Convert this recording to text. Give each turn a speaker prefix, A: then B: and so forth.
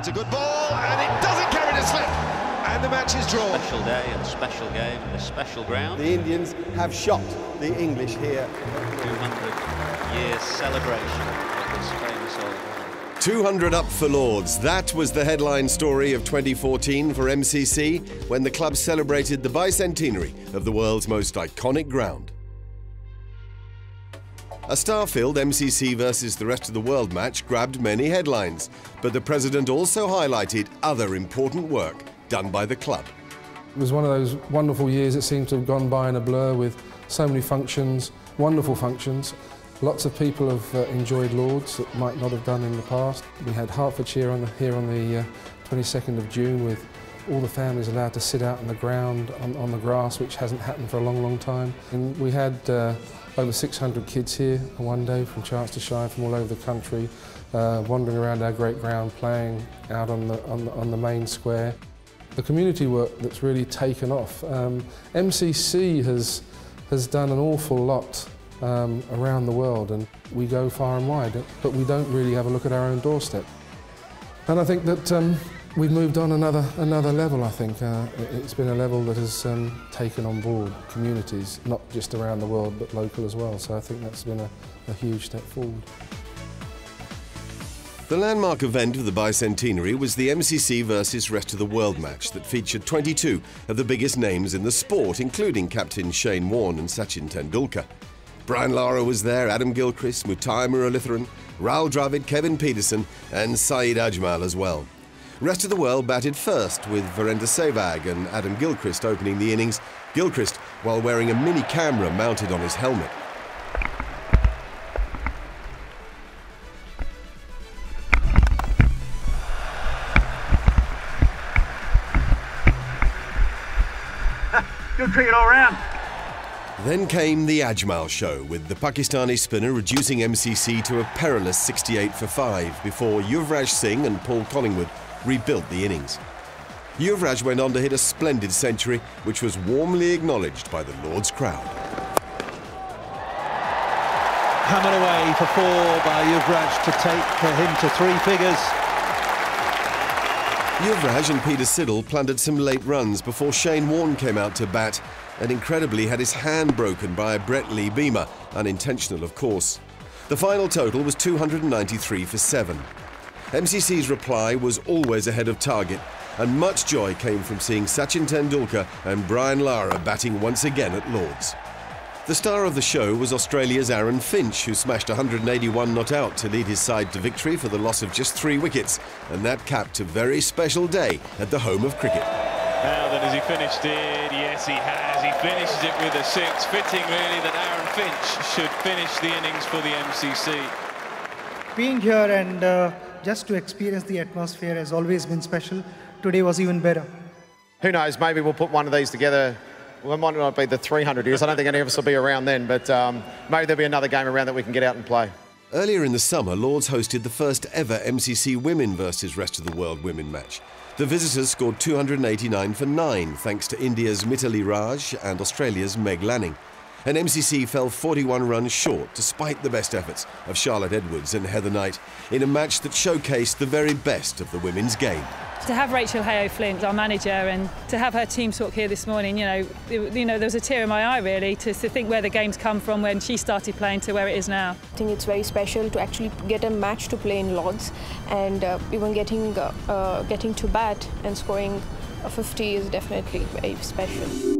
A: It's a good ball, and it doesn't carry the slip. And the match is drawn.
B: Special day and special game and a special ground.
C: The Indians have shocked the English here.
B: 200-year celebration of this famous old ground.
D: 200 up for Lords. That was the headline story of 2014 for MCC when the club celebrated the bicentenary of the world's most iconic ground. A star-filled MCC versus the rest of the world match grabbed many headlines, but the president also highlighted other important work done by the club.
E: It was one of those wonderful years that seemed to have gone by in a blur with so many functions, wonderful functions. Lots of people have enjoyed Lords that might not have done in the past. We had Hertfordshire here on the 22nd of June with all the families allowed to sit out on the ground, on the grass, which hasn't happened for a long, long time. And we had over 600 kids here one day from chance to shine from all over the country, wandering around our great ground, playing out on the main square. The community work that's really taken off. MCC has done an awful lot around the world, and we go far and wide, but we don't really have a look at our own doorstep. And I think that we've moved on another level, I think. It's been a level that has taken on board communities, not just around the world, but local as well. So I think that's been a huge step forward.
D: The landmark event of the bicentenary was the MCC versus Rest of the World match that featured 22 of the biggest names in the sport, including captain Shane Warne and Sachin Tendulkar. Brian Lara was there, Adam Gilchrist, Muttiah Muralitharan, Rahul Dravid, Kevin Pietersen and Saeed Ajmal as well. Rest of the World batted first, with Virender Sehwag and Adam Gilchrist opening the innings, Gilchrist while wearing a mini camera mounted on his helmet.
F: Good cricket all round.
D: Then came the Ajmal show, with the Pakistani spinner reducing MCC to a perilous 68 for 5 before Yuvraj Singh and Paul Collingwood rebuilt the innings. Yuvraj went on to hit a splendid century, which was warmly acknowledged by the Lords crowd.
G: Hammered away for 4 by Yuvraj to take him to 3 figures.
D: Yuvraj and Peter Siddle planted some late runs before Shane Warne came out to bat and incredibly had his hand broken by Brett Lee Beamer, unintentional of course. The final total was 293 for 7. MCC's reply was always ahead of target, and much joy came from seeing Sachin Tendulkar and Brian Lara batting once again at Lords. The star of the show was Australia's Aaron Finch, who smashed 181 not out to lead his side to victory for the loss of just 3 wickets, and that capped a very special day at the home of cricket.
H: Now then, has he finished it? Yes, he has. He finishes it with a 6. Fitting, really, that Aaron Finch should finish the innings for the MCC.
I: Being here and just to experience the atmosphere has always been special. Today was even better.
F: Who knows, maybe we'll put one of these together. Well, it might not be the 300 years. I don't think any of us will be around then, but maybe there'll be another game around that we can get out and play.
D: Earlier in the summer, Lords hosted the first ever MCC Women versus Rest of the World women match. The visitors scored 289 for 9, thanks to India's Mithili Raj and Australia's Meg Lanning. And MCC fell 41 runs short, despite the best efforts of Charlotte Edwards and Heather Knight, in a match that showcased the very best of the women's game.
J: To have Rachel Hayo-Flint, our manager, and to have her team talk here this morning, there was a tear in my eye really to think where the game's come from when she started playing to where it is now.
K: I think it's very special to actually get a match to play in Lords, and even getting to bat and scoring a 50 is definitely very special.